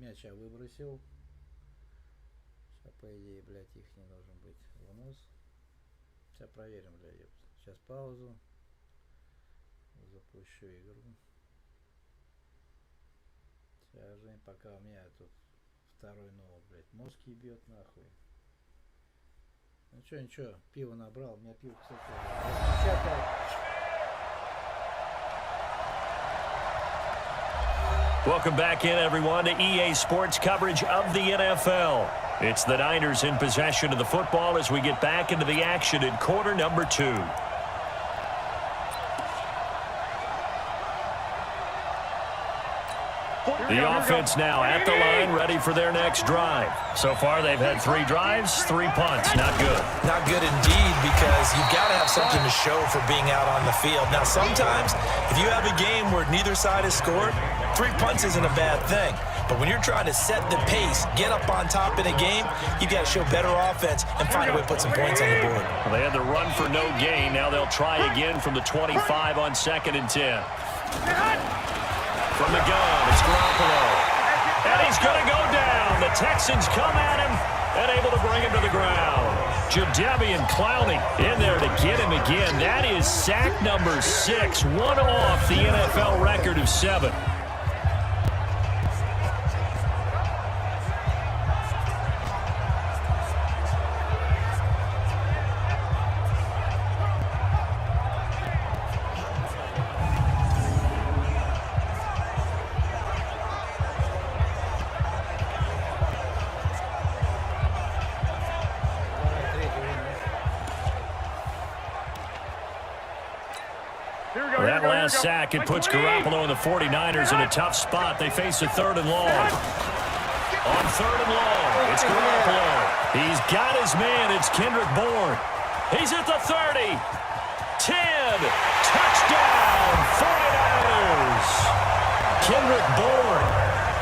Мяч я выбросил. Сейчас, по идее, блядь, их не должен быть вынос. Сейчас проверим, блядь. Сейчас паузу. Запущу игру. Сейчас, Жень, пока у меня тут второй ноут, блядь, мозг ебет нахуй. Ну чё, ничего, пиво набрал. У меня пиво, кстати, Welcome back in, everyone, to EA Sports coverage of the NFL. It's the Niners in possession of the football as we get back into the action in quarter number 2. The offense now at the line, ready for their next drive. So far, they've had 3 drives, 3 punts. Not good. Not good indeed, because you've got to have something to show for being out on the field. Now, sometimes, if you have a game where neither side has scored, 3 punts isn't a bad thing. But when you're trying to set the pace, get up on top in a game, you've got to show better offense and find a way to put some points on the board. Well, they had the run for no gain. Now they'll try again from the 25 on 2nd and 10. From the gun, it's Garoppolo. And he's going to go down. The Texans come at him and able to bring him to the ground. Jadeveon Clowney in there to get him again. That is sack number 6, one off the NFL record of 7. That last sack, it puts Garoppolo and the 49ers in a tough spot. They face a 3rd and long. On 3rd and long, it's Garoppolo. He's got his man. It's Kendrick Bourne. He's at the 30. 10. Touchdown, 49ers. Kendrick Bourne,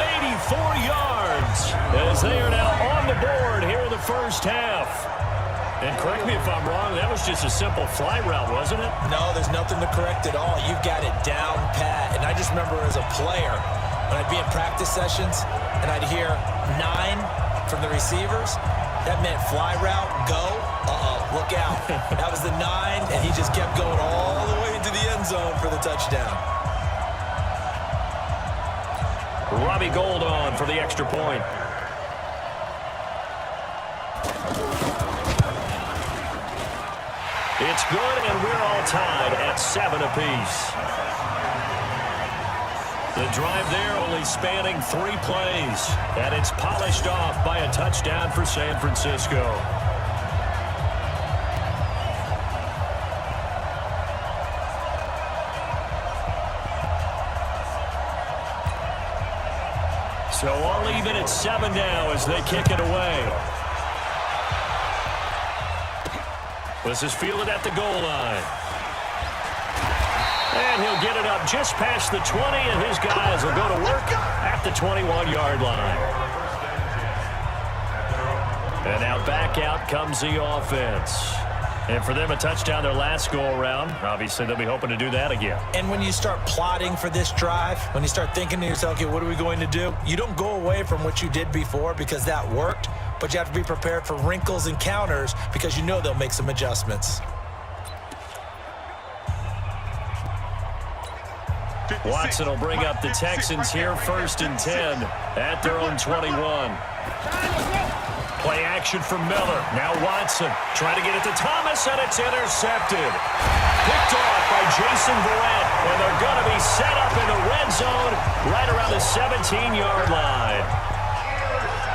84 yards, as they are now on the board here in the first half. And correct me if I'm wrong, that was just a simple fly route, wasn't it? No, there's nothing to correct at all. You've got it down pat. And I just remember as a player, when I'd be in practice sessions and I'd hear 9 from the receivers, that meant fly route, go, look out. That was the 9, and he just kept going all the way into the end zone for the touchdown. Robbie Gould on for the extra point. It's good, and we're all tied at 7 apiece. The drive there only spanning 3 plays, and it's polished off by a touchdown for San Francisco. So all even at 7 now as they kick it away. This is fielded at the goal line. And he'll get it up just past the 20, and his guys will go to work at the 21-yard line. And now back out comes the offense. And for them, a touchdown their last go-around. Obviously, they'll be hoping to do that again. And when you start plotting for this drive, when you start thinking to yourself, okay, what are we going to do? You don't go away from what you did before because that worked. But you have to be prepared for wrinkles and counters because you know they'll make some adjustments. Watson will bring up the Texans here 1st and 10 at their own 21. Play action for Miller. Now Watson trying to get it to Thomas, and it's intercepted. Picked off by Jason Verrett, and they're going to be set up in the red zone right around the 17-yard line.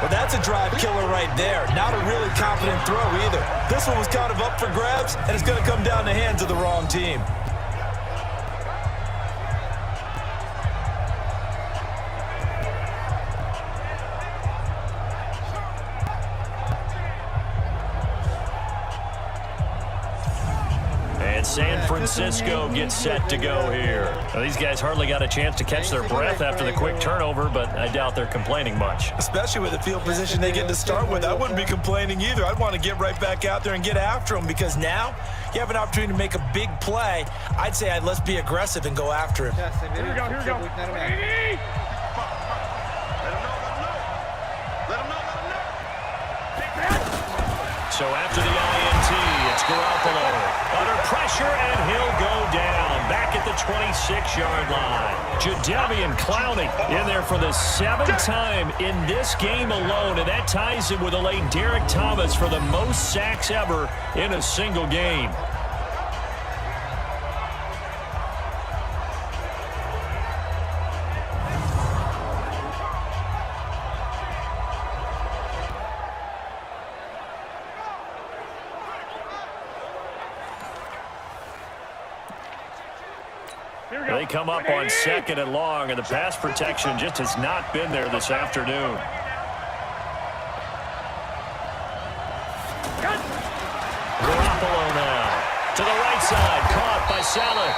Well, that's a drive killer right there. Not a really confident throw either. This one was kind of up for grabs, and it's going to come down the hands of the wrong team. And San Francisco gets set to go here. Now, these guys hardly got a chance to catch their breath after the quick turnover, but I doubt they're complaining much. Especially with the field position they get to start with. I wouldn't be complaining either. I'd want to get right back out there and get after them because now you have an opportunity to make a big play. I'd say let's be aggressive and go after him. Here we go, here we go. pressure, and he'll go down back at the 26-yard line. Jadeveon Clowney in there for the 7th time in this game alone, and that ties him with a late Derek Thomas for the most sacks ever in a single game. They come up on 2nd and long, and the pass protection just has not been there this afternoon. Garoppolo now to the right side, caught by Saleh.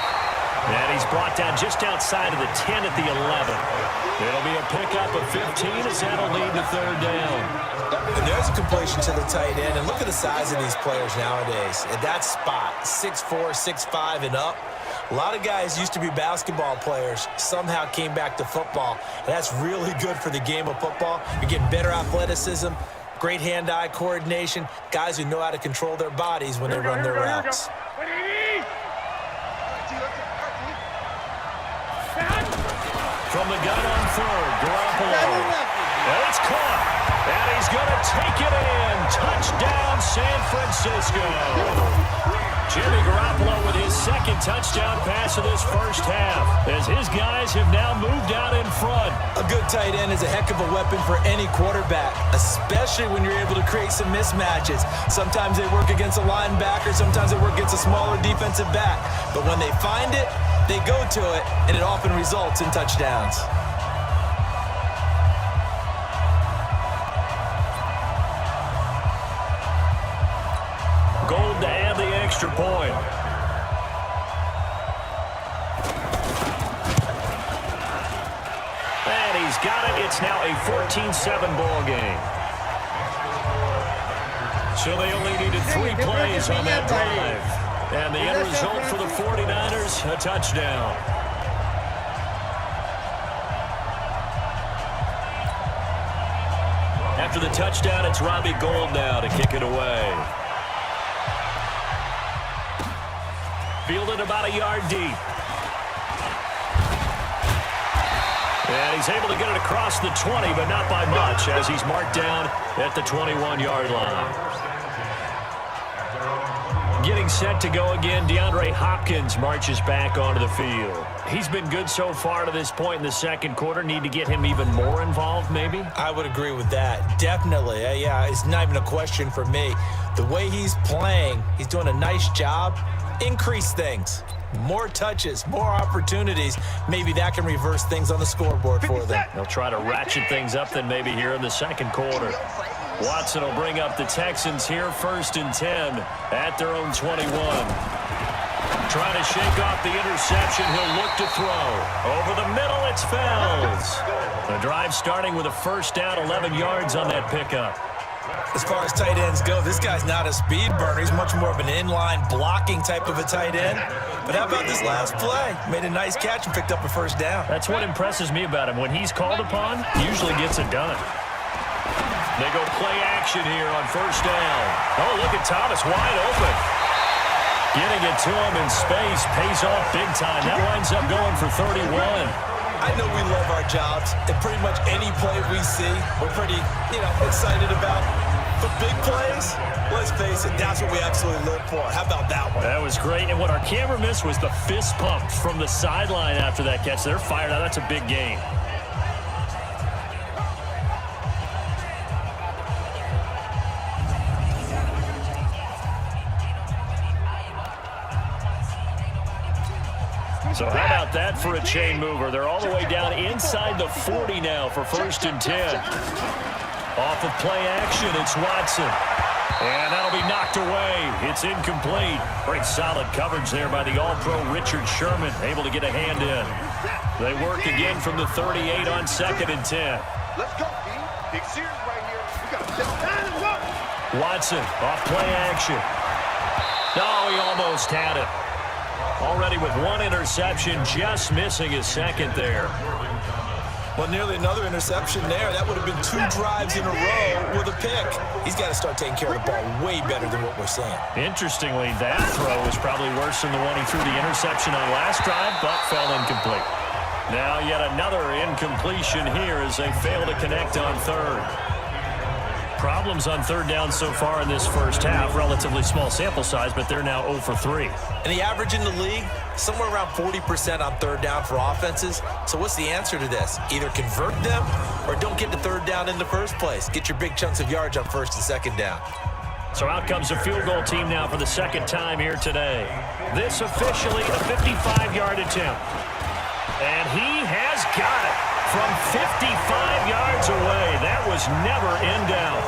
And he's brought down just outside of the 10 at the 11. It'll be a pickup of 15 as that'll lead to 3rd down. And there's a completion to the tight end, and look at the size of these players nowadays. At that spot, 6'4", 6'5", and up. A lot of guys used to be basketball players, somehow came back to football. And that's really good for the game of football. You're getting better athleticism, great hand-eye coordination, guys who know how to control their bodies when they run their routes. From the gun on 3rd, Garoppolo. And it's caught. And he's going to take it in. Touchdown, San Francisco. Jimmy Garoppolo with his 2nd touchdown pass of this first half, as his guys have now moved out in front. A good tight end is a heck of a weapon for any quarterback, especially when you're able to create some mismatches. Sometimes they work against a linebacker, sometimes they work against a smaller defensive back. But when they find it, they go to it, and it often results in touchdowns. Gold to add the extra point. And he's got it. It's now a 14-7 ball game. So they only needed 3 plays on that drive. And the end result for the 49ers, a touchdown. After the touchdown, it's Robbie Gould now to kick it away. Fielded about a yard deep. And he's able to get it across the 20, but not by much, as he's marked down at the 21-yard line. Getting set to go again, DeAndre Hopkins marches back onto the field. He's been good so far to this point in the 2nd quarter. Need to get him even more involved, maybe? I would agree with that. Definitely. Yeah, it's not even a question for me. The way he's playing, he's doing a nice job. Increase things. More touches, more opportunities. Maybe that can reverse things on the scoreboard for them. They'll try to ratchet things up then maybe here in the 2nd quarter. Watson will bring up the Texans here, 1st and 10 at their own 21. Trying to shake off the interception. He'll look to throw. Over the middle, it's Fells. The drive starting with a 1st down, 11 yards on that pickup. As far as tight ends go, this guy's not a speed burner. He's much more of an inline blocking type of a tight end. But how about this last play? Made a nice catch and picked up a 1st down. That's what impresses me about him. When he's called upon, he usually gets it done. They go play action here on 1st down. Oh, look at Thomas wide open. Getting it to him in space pays off big time. That winds up going for 31. I know we love our jobs, and pretty much any play we see, we're pretty, excited about. But big plays, let's face it, that's what we absolutely live for. How about that one? That was great, and what our camera missed was the fist pump from the sideline after that catch. They're fired out. That's a big game. So how about that for a chain mover? They're all the way down inside the 40 now for 1st and 10. Off of play action, it's Watson. And that'll be knocked away. It's incomplete. Great solid coverage there by the All-Pro Richard Sherman, able to get a hand in. They work again from the 38 on 2nd and 10. Let's go, B. Big series right here. We got to go. Watson off play action. No, he almost had it. Already with 1 interception, just missing his 2nd there. Well, nearly another interception there. That would have been 2 drives in a row with a pick. He's got to start taking care of the ball way better than what we're seeing. Interestingly, that throw was probably worse than the one he threw the interception on last drive, but fell incomplete. Now yet another incompletion here as they fail to connect on third. Problems on third down so far in this first half. Relatively small sample size, but they're now 0 for 3. And the average in the league, somewhere around 40% on third down for offenses. So what's the answer to this? Either convert them or don't get to third down in the first place. Get your big chunks of yards on first and second down. So out comes a field goal team now for the second time here today. This officially a 55-yard attempt. And he has got it from 55 yards away. That was never in doubt.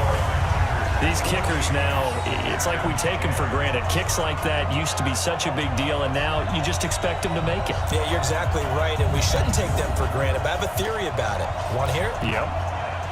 These kickers now, it's like we take them for granted. Kicks like that used to be such a big deal, and now you just expect them to make it. Yeah, you're exactly right, and we shouldn't take them for granted, but I have a theory about it. Want to hear it? Yep.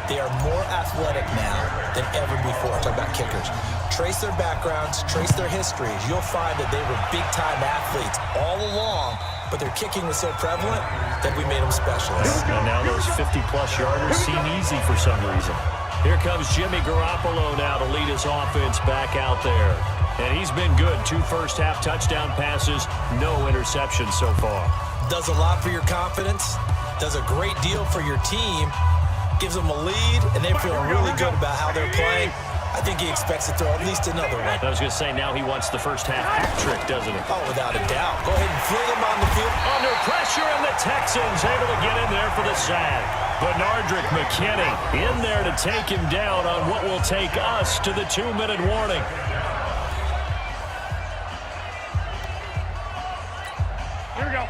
They are more athletic now than ever before. Talk about kickers. Trace their backgrounds, trace their histories. You'll find that they were big-time athletes all along, but their kicking was so prevalent that we made them specialists. And now those 50-plus yarders seem easy for some reason. Here comes Jimmy Garoppolo now to lead his offense back out there. And he's been good. 2 first-half touchdown passes, no interceptions so far. Does a lot for your confidence, does a great deal for your team, gives them a lead, and they're feeling really good about how they're playing. I think he expects to throw at least another one. I was going to say, now he wants the first-half hat trick, doesn't he? Oh, without a doubt. Go ahead and fling him on the field. Under pressure, and the Texans able to get in there for the sack. Bernardrick McKinney in there to take him down on what will take us to the 2-minute warning. Here we go.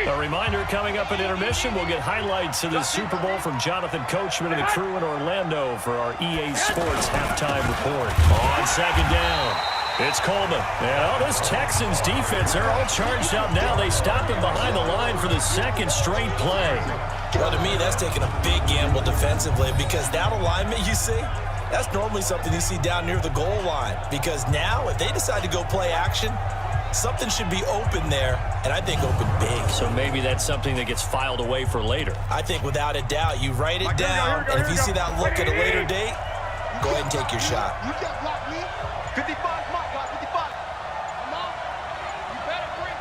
A reminder coming up at intermission, we'll get highlights of this Super Bowl from Jonathan Coachman and the crew in Orlando for our EA Sports halftime report. On second down, it's Coleman. And this Texans defense, they're all charged up now. They stop him behind the line for the second straight play. Well, to me, that's taking a big gamble defensively because that alignment you see, that's normally something you see down near the goal line. Because now, if they decide to go play action, something should be open there, and I think open big. So maybe that's something that gets filed away for later. I think without a doubt, you write it down, and if you see that look at a later date, go ahead and take your shot. You just blocked me. 55, my God, 55. Come on. You better bring.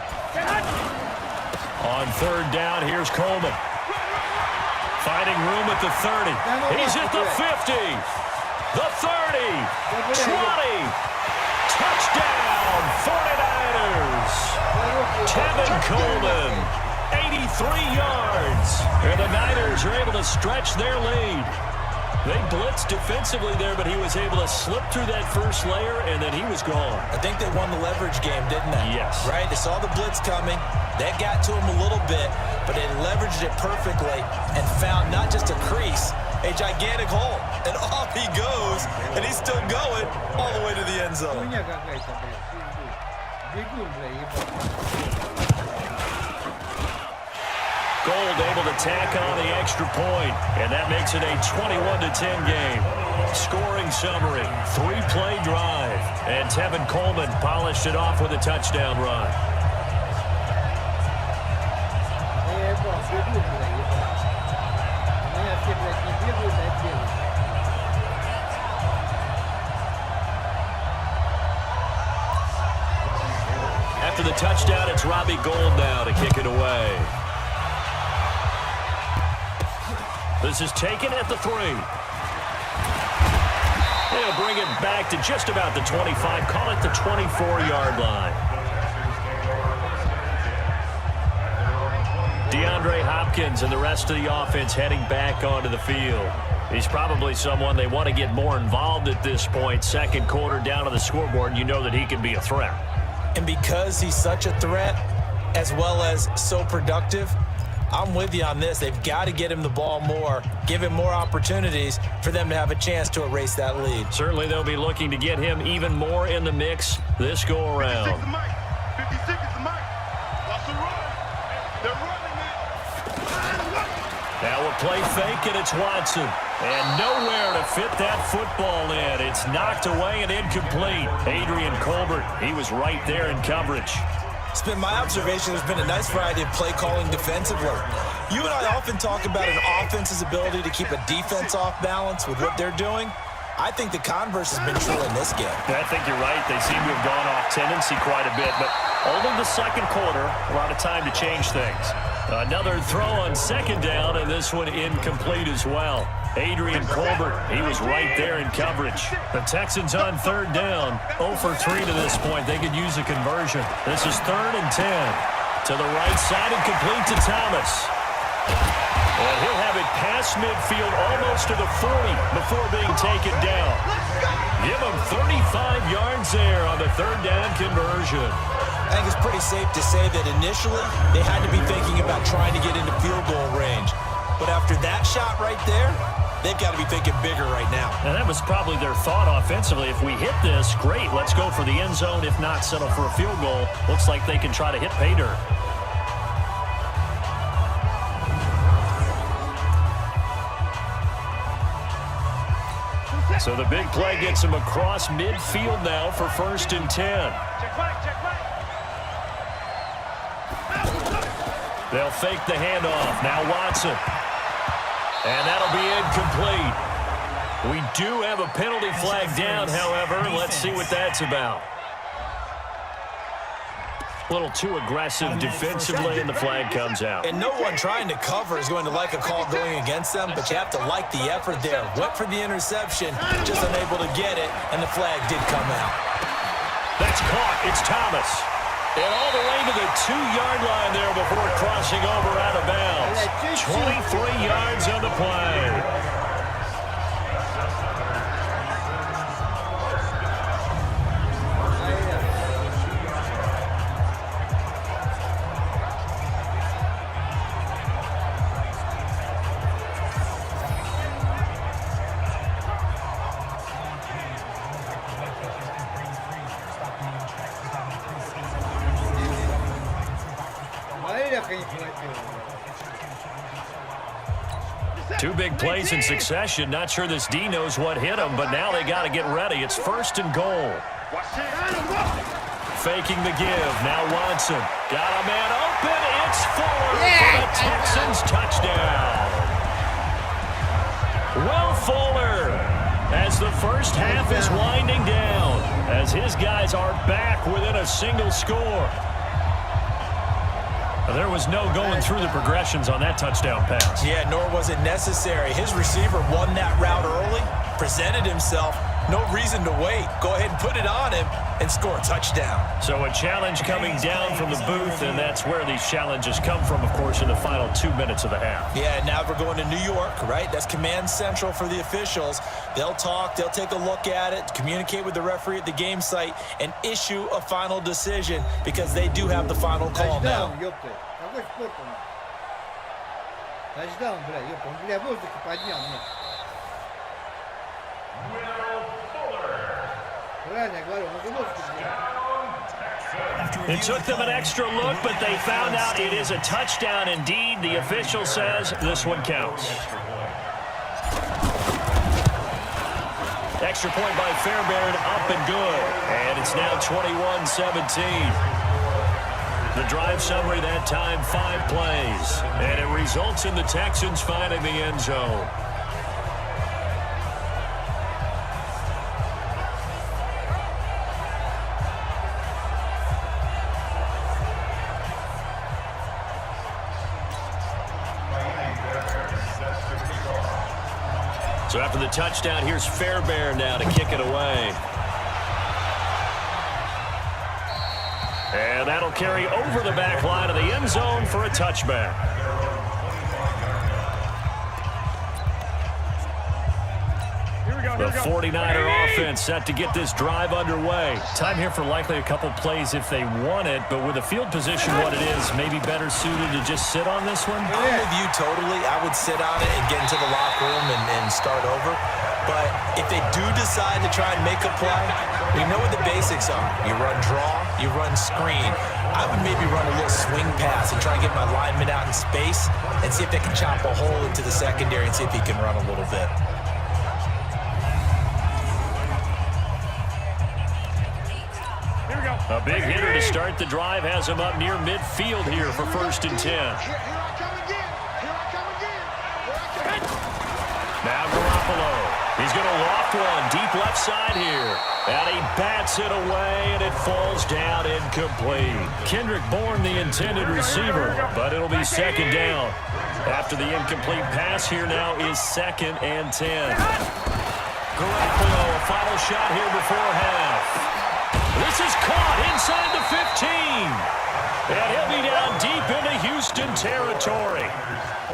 On third down, here's Coleman. Finding room at the 30. He's at the 50. The 30. 20. Touchdown, 49ers. Tevin Coleman, 83 yards. And the Niners are able to stretch their lead. They blitzed defensively there, but he was able to slip through that first layer, and then he was gone. I think they won the leverage game, didn't they? Yes. Right? They saw the blitz coming. That got to him a little bit, but they leveraged it perfectly and found not just a crease, a gigantic hole. And off he goes, and he's still going all the way to the end zone. Gold able to tack on the extra point, and that makes it a 21-10 game. Scoring summary, 3-play drive, and Tevin Coleman polished it off with a touchdown run. After the touchdown, it's Robbie Gould now to kick it away. This is taken at the 3. They'll bring it back to just about the 25. Call it the 24-yard line. DeAndre Hopkins and the rest of the offense heading back onto the field. He's probably someone they want to get more involved at this point. Second quarter down on the scoreboard, you know that he can be a threat. And because he's such a threat, as well as so productive, I'm with you on this. They've got to get him the ball more, give him more opportunities for them to have a chance to erase that lead. Certainly they'll be looking to get him even more in the mix this go-around. 56 is the mic. Watch the run. They're running it. Now a play fake, and it's Watson. And nowhere to fit that football in. It's knocked away and incomplete. Adrian Colbert, he was right there in coverage. It's been my observation there's been a nice variety of play calling defensively. You and I often talk about an offense's ability to keep a defense off balance with what they're doing. I think the converse has been true in this game. I think you're right. They seem to have gone off tendency quite a bit, but only the second quarter, a lot of time to change things. Another throw on second down, and this one incomplete as well. Adrian Colbert, he was right there in coverage. The Texans on third down, 0 for 3 to this point. They could use a conversion. This is 3rd and 10. To the right side and complete to Thomas. And he'll have it past midfield almost to the 40 before being taken down. Give him 35 yards there on the third down conversion. I think it's pretty safe to say that initially they had to be thinking about trying to get into field goal range. But after that shot right there, they've got to be thinking bigger right now. And that was probably their thought offensively. If we hit this, great, let's go for the end zone. If not, settle for a field goal. Looks like they can try to hit pay dirt. So the big play gets him across midfield now for 1st and 10. They'll fake the handoff. Now Watson. And that'll be incomplete. We do have a penalty flag down, however. Let's see what that's about. A little too aggressive defensively, and the flag comes out. And no one trying to cover is going to like a call going against them, but you have to like the effort there. Went for the interception, just unable to get it, and the flag did come out. That's caught. It's Thomas. And all the way to the 2-yard line there before crossing over out of bounds. 23 yards on the play. Two big plays in succession. Not sure this D knows what hit him, but now they got to get ready. It's 1st and goal. Faking the give. Now Watson. Got a man open. It's Fuller for the Texans touchdown. Will Fuller, as the first half is winding down, as his guys are back within a single score. There was no going through the progressions on that touchdown pass. Yeah, nor was it necessary. His receiver won that route early, presented himself. No reason to wait. Go ahead and put it on him and score a touchdown. So a challenge coming down from the booth, and that's where these challenges come from, of course, in the final 2 minutes of the half. Yeah, now we're going to New York, right? That's command central for the officials. They'll talk, they'll take a look at it, communicate with the referee at the game site, and issue a final decision because they do have the final call now. It took them an extra look, but they found out it is a touchdown indeed. The official says this one counts. Extra point by Fairbairn, up and good. And it's now 21-17. The drive summary that time, 5 plays. And it results in the Texans finding the end zone. So after the touchdown, here's Fairbairn now to kick it away. And that'll carry over the back line of the end zone for a touchback. The 49er offense set to get this drive underway. Time here for likely a couple plays if they want it, but with the field position what it is, maybe better suited to just sit on this one? I'm with you totally. I would sit on it and get into the locker room and start over. But if they do decide to try and make a play, we know what the basics are. You run draw, you run screen. I would maybe run a little swing pass and try and get my lineman out in space and see if they can chop a hole into the secondary and see if he can run a little bit. A big hitter to start the drive has him up near midfield here for 1st and 10. Now Garoppolo. He's going to loft one deep left side here. And he bats it away, and it falls down incomplete. Kendrick Bourne, the intended receiver, but it'll be second down. After the incomplete pass, here now is 2nd and 10. Garoppolo, a final shot here before half. This is caught inside the 15. And he'll be down deep into Houston territory.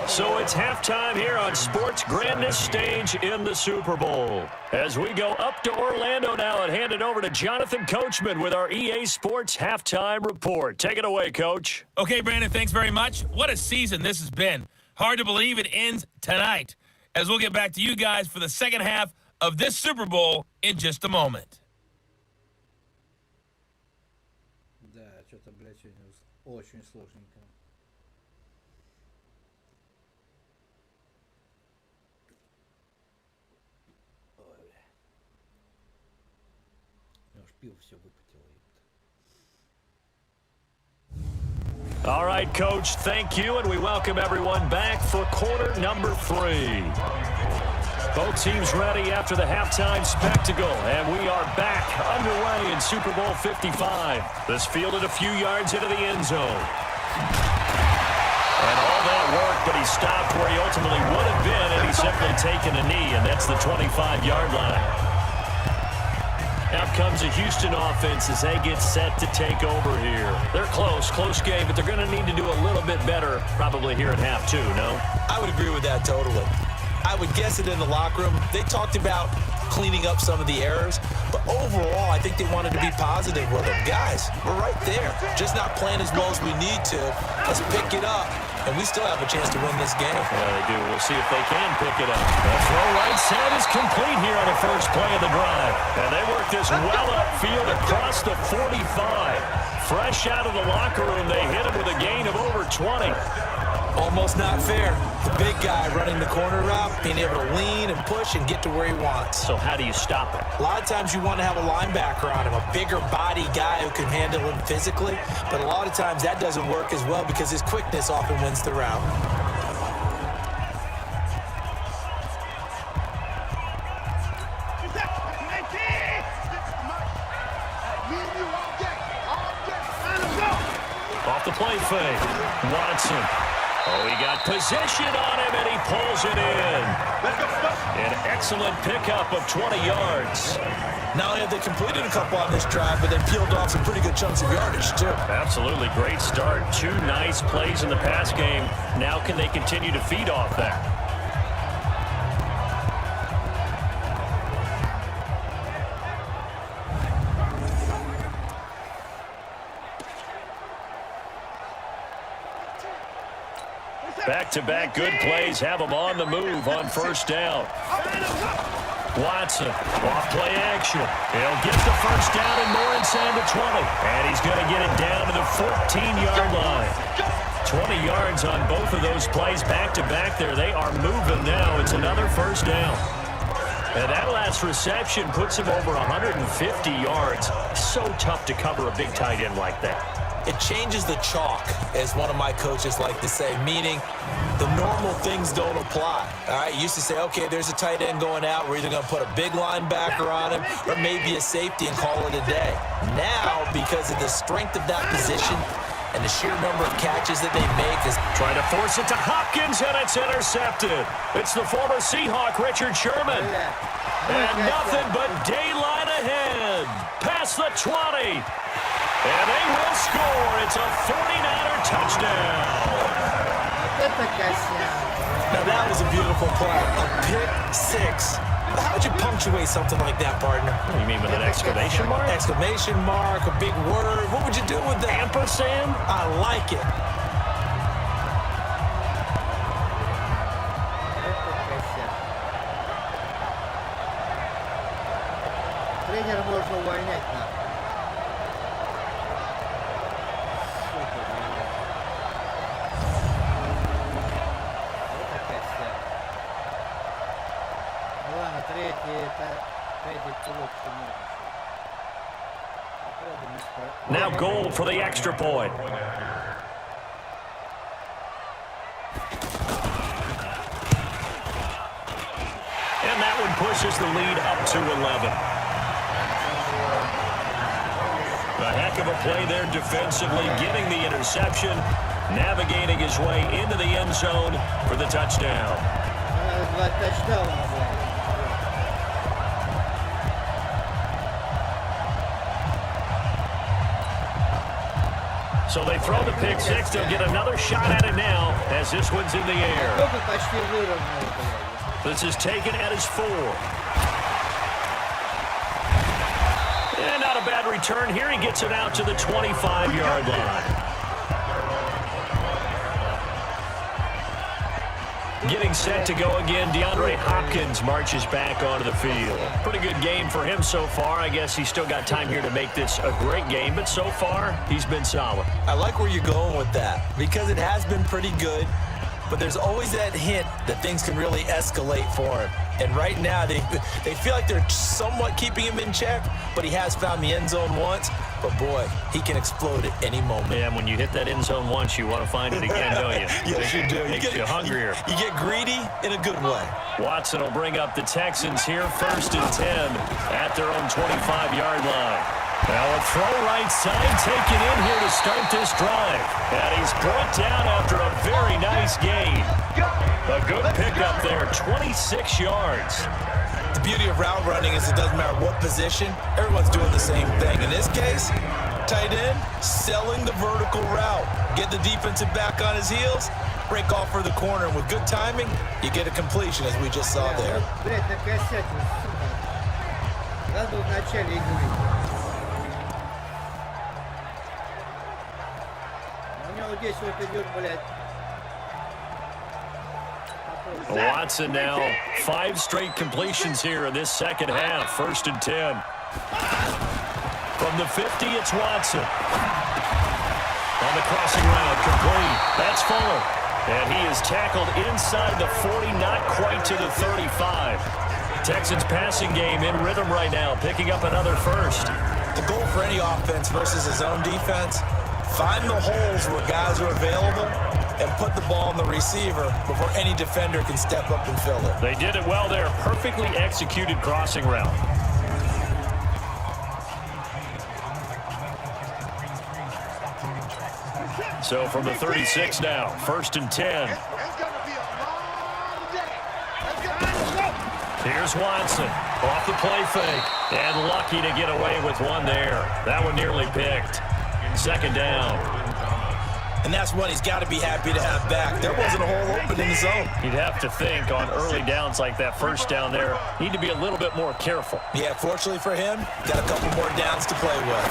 So it's halftime here on sports' grandest stage in the Super Bowl. As we go up to Orlando now and hand it over to Jonathan Coachman with our EA Sports Halftime Report. Take it away, Coach. Okay, Brandon, thanks very much. What a season this has been. Hard to believe it ends tonight, as we'll get back to you guys for the second half of this Super Bowl in just a moment. Да, что-то, блядь, сегодня очень сложненько. Ой, бля. Я уж пиво все выпотело. All right, Coach, thank you, and we welcome everyone back for quarter number 3. Both teams ready after the halftime spectacle, and we are back underway in Super Bowl 55. This fielded a few yards into the end zone. And all that work, but he stopped where he ultimately would have been had he simply taken a knee, and that's the 25-yard line. Out comes the Houston offense as they get set to take over here. They're close game, but they're going to need to do a little bit better probably here at half 2, no? I would agree with that totally. I would guess it in the locker room. They talked about cleaning up some of the errors, but overall, I think they wanted to be positive with them. Guys, we're right there. Just not playing as well as we need to. Let's pick it up, and we still have a chance to win this game. Yeah, they do. We'll see if they can pick it up. The throw right side is complete here on the first play of the drive. And they work this well upfield across the 45. Fresh out of the locker room, they hit him with a gain of over 20. Almost not fair. The big guy running the corner route, being able to lean and push and get to where he wants. So how do you stop it? A lot of times you want to have a linebacker on him, a bigger body guy who can handle him physically, but a lot of times that doesn't work as well because his quickness often wins the route. Off the play fake. Watson. Oh, he got position on him, and he pulls it in. An excellent pickup of 20 yards. Not only have they completed a couple on this drive, but they peeled off some pretty good chunks of yardage, too. Absolutely great start. 2 nice plays in the pass game. Now can they continue to feed off that? Back-to-back good plays have them on the move on first down. Watson, off play action. He'll get the first down and more inside the 20. And he's going to get it down to the 14-yard line. 20 yards on both of those plays back-to-back there. They are moving now. It's another first down. And that last reception puts him over 150 yards. So tough to cover a big tight end like that. It changes the chalk, as one of my coaches like to say, meaning the normal things don't apply. All right, you used to say, okay, there's a tight end going out. We're either going to put a big linebacker on him or maybe a safety and call it a day. Now, because of the strength of that position and the sheer number of catches that they make, is trying to force it to Hopkins, and it's intercepted. It's the former Seahawk, Richard Sherman. And nothing but daylight ahead. Past the 20. And they will score. It's a 49er touchdown. Now that was a beautiful play. A pick six. How would you punctuate something like that, partner? What do you mean, with an exclamation mark? Exclamation mark, a big word. What would you do with that? Ampersand? I like it. Тренер можно увольнять надо. Now goal for the extra point. and pushes the lead up to 11. A heck of a play there defensively, getting the interception, navigating his way into the end zone for the touchdown. So they throw the pick six. They'll get another shot at it now as this one's in the air. This is taken at his 4. And not a bad return here. He gets it out to the 25-yard line. Getting set to go again, DeAndre Hopkins marches back onto the field. Pretty good game for him so far. I guess he's still got time here to make this a great game, but so far, he's been solid. I like where you're going with that because it has been pretty good, but there's always that hint that things can really escalate for him. And right now, they feel like they're somewhat keeping him in check, but he has found the end zone once. But, boy, he can explode at any moment. Yeah, when you hit that end zone once, you want to find it again, don't you? Yes, you do. Makes you hungrier. You get greedy in a good way. Watson will bring up the Texans here, 1st and 10 at their own 25-yard line. Now a throw right side taken in here to start this drive. And he's brought down after a very nice gain. A good pickup there, 26 yards. The beauty of route running is it doesn't matter what position, everyone's doing the same thing. In this case, tight end, selling the vertical route. Get the defensive back on his heels, break off for the corner, and with good timing, you get a completion as we just saw there. Watson now 5 straight completions here in this second half. 1st and 10. From the 50, it's Watson. On the crossing route, complete. That's Fuller. And he is tackled inside the 40, not quite to the 35. Texans passing game in rhythm right now, picking up another first. The goal for any offense versus his own defense, find the holes where guys are available and put the ball on the receiver before any defender can step up and fill it. They did it well there. Perfectly executed crossing route. So from the 36 now, 1st and 10. Here's Watson off the play fake. And lucky to get away with one there. That one nearly picked. 2nd down. And that's one he's got to be happy to have back. There wasn't a hole open in the zone. You'd have to think on early downs like that, 1st down there, need to be a little bit more careful. Yeah, fortunately for him, got a couple more downs to play with.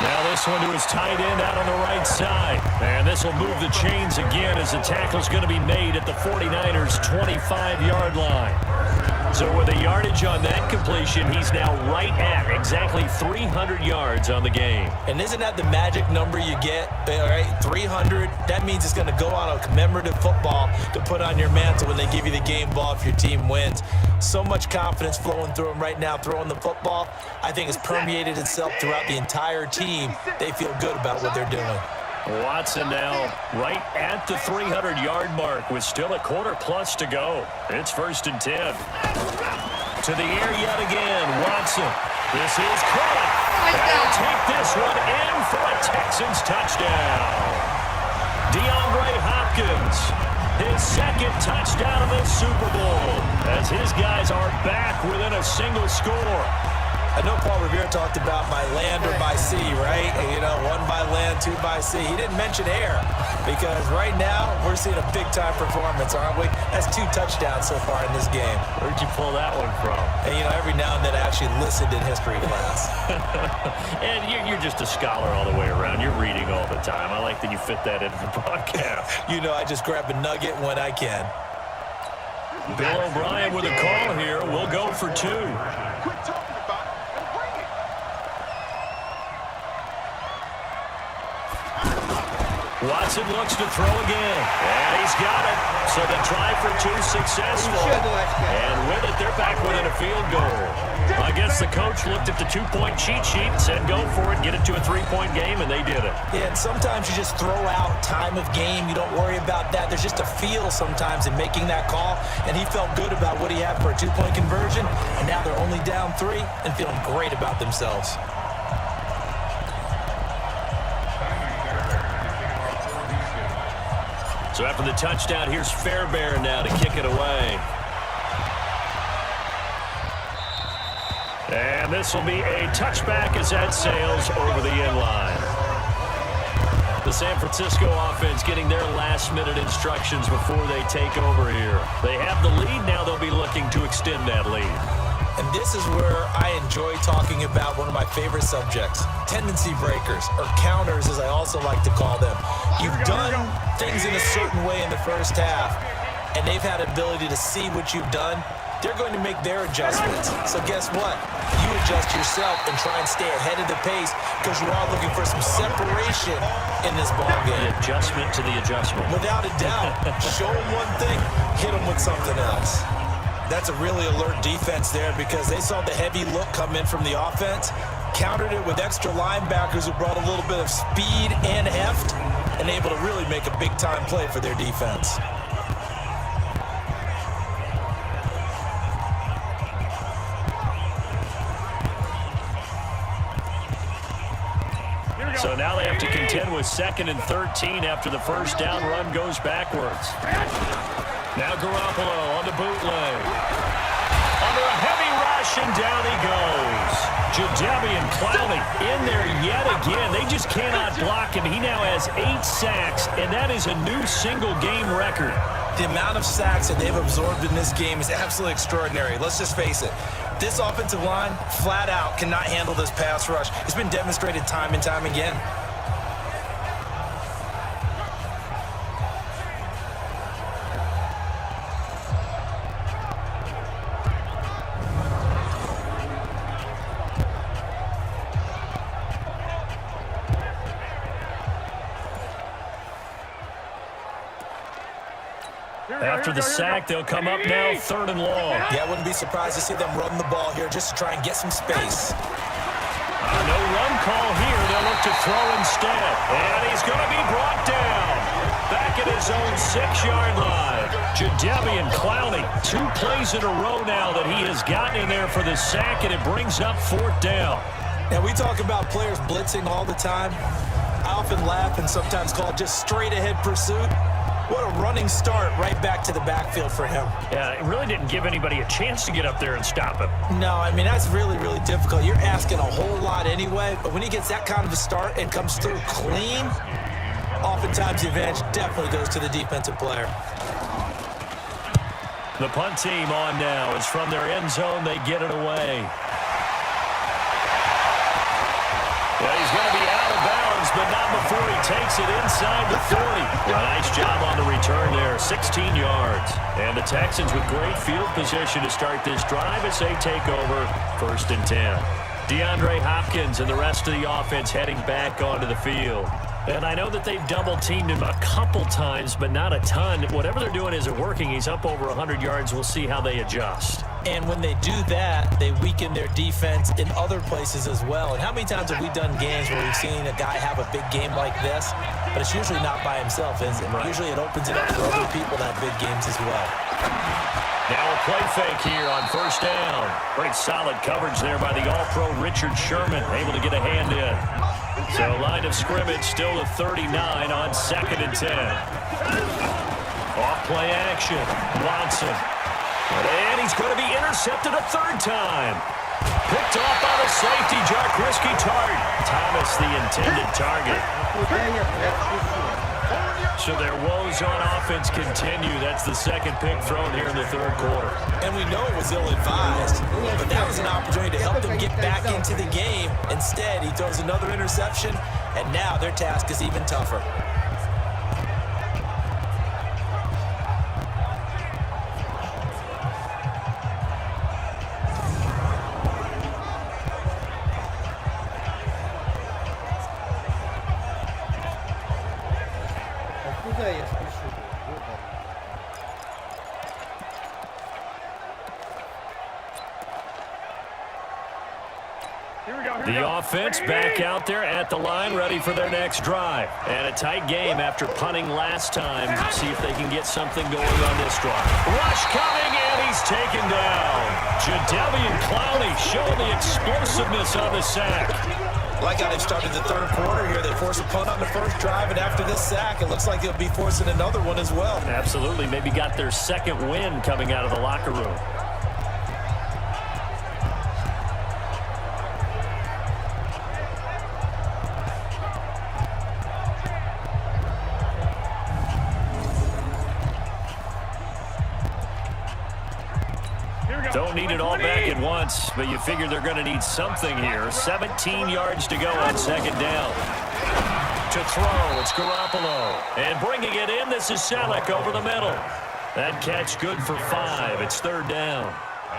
Now this one to his tight end out on the right side. And this will move the chains again as the tackle's going to be made at the 49ers' 25-yard line. So with a yardage on that completion, he's now right at exactly 300 yards on the game. And isn't that the magic number you get? All right, 300. That means it's going to go on a commemorative football to put on your mantle when they give you the game ball if your team wins. So much confidence flowing through him right now throwing the football. I think it's permeated itself throughout the entire team. They feel good about what they're doing. Watson now right at the 300-yard mark with still a quarter plus to go. It's 1st and 10. To the air yet again, Watson. This is caught. They'll take this one in for a Texans touchdown. DeAndre Hopkins, his 2nd touchdown of the Super Bowl, as his guys are back within a single score. I know Paul Revere talked about by land or by sea, right? You know, 1 by land, 2 by sea. He didn't mention air because right now we're seeing a big-time performance, aren't we? That's 2 touchdowns so far in this game. Where'd you pull that one from? And, you know, every now and then I actually listened in history class. And you're just a scholar all the way around. You're reading all the time. I like that you fit that into the broadcast. You know, I just grab a nugget when I can. Bill O'Brien with a call here. We'll go for 2. Watson looks to throw again. And he's got it. So the try for two successful. And with it, they're back within a field goal. I guess the coach looked at the two-point cheat sheet and said, go for it, get it to a three-point game, and they did it. Yeah, and sometimes you just throw out time of game. You don't worry about that. There's just a feel sometimes in making that call, and he felt good about what he had for a two-point conversion, and now they're only down 3 and feeling great about themselves. So after the touchdown, here's Fairbairn now to kick it away. And this will be a touchback as that sails over the end line. The San Francisco offense getting their last-minute instructions before they take over here. They have the lead. Now they'll be looking to extend that lead. And this is where I enjoy talking about one of my favorite subjects, tendency breakers, or counters as I also like to call them. You've done things in a certain way in the first half, and they've had ability to see what you've done. They're going to make their adjustments. So guess what? You adjust yourself and try and stay ahead of the pace because you are looking for some separation in this ballgame. The adjustment to the adjustment. Without a doubt. Show them one thing, hit them with something else. That's a really alert defense there because they saw the heavy look come in from the offense, countered it with extra linebackers who brought a little bit of speed and heft, and able to really make a big-time play for their defense. So now they have to contend with 2nd and 13 after the first down run goes backwards. Now Garoppolo on the bootleg. Under a heavy rush, and down he goes. Jadeveon Clowney in there yet again. They just cannot block him. He now has 8 sacks, and that is a new single-game record. The amount of sacks that they've absorbed in this game is absolutely extraordinary. Let's just face it. This offensive line, flat out, cannot handle this pass rush. It's been demonstrated time and time again. After the sack, they'll come up now 3rd and long. Yeah, I wouldn't be surprised to see them run the ball here just to try and get some space. No run call here. They'll look to throw instead. And he's going to be brought down. Back at his own 6-yard line. Jadeveon Clowney, 2 plays in a row now that he has gotten in there for the sack, and it brings up 4th down. Now, we talk about players blitzing all the time. I often laugh and sometimes call it just straight-ahead pursuit. What a running start right back to the backfield for him. Yeah, it really didn't give anybody a chance to get up there and stop him. No, I mean, that's really, really difficult. You're asking a whole lot anyway, but when he gets that kind of a start and comes through clean, oftentimes the advantage definitely goes to the defensive player. The punt team on now. It's from their end zone. They get it away. Yeah, he's going to be out of bounds, but not before he takes it inside the 40. Nice job on the return there, 16 yards. And the Texans with great field position to start this drive as they take over 1st and 10. DeAndre Hopkins and the rest of the offense heading back onto the field. And I know that they've double-teamed him a couple times, but not a ton. Whatever they're doing isn't working. He's up over 100 yards. We'll see how they adjust. And when they do that, they weaken their defense in other places as well. And how many times have we done games where we've seen a guy have a big game like this, but it's usually not by himself, is it? Right. Usually it opens it up for other people to have big games as well. Now a play fake here on 1st down. Great solid coverage there by the All-Pro Richard Sherman, able to get a hand in. So line of scrimmage still at 39 on 2nd and 10. Off play action. Watson. And he's going to be intercepted a 3rd time. Picked off by the safety, Jaquiski Tartt. Thomas, the intended target. So their woes on offense continue. That's the 2nd pick thrown here in the 3rd quarter. And we know it was ill-advised, but that was an opportunity to help them get back into the game. Instead, he throws another interception, and now their task is even tougher. The offense back out there at the line, ready for their next drive. And a tight game after punting last time. See if they can get something going on this drive. Rush coming, and he's taken down. Jadeveon Clowney showing the explosiveness on the sack. Like how they've started the third quarter here. They force a punt on the first drive, and after this sack, it looks like they'll be forcing another one as well. Absolutely. Maybe got their second win coming out of the locker room. Don't need it all back at once, but you figure they're going to need something here. 17 yards to go on second down. To throw, it's Garoppolo. And bringing it in, this is Selleck over the middle. That catch good for 5. It's third down.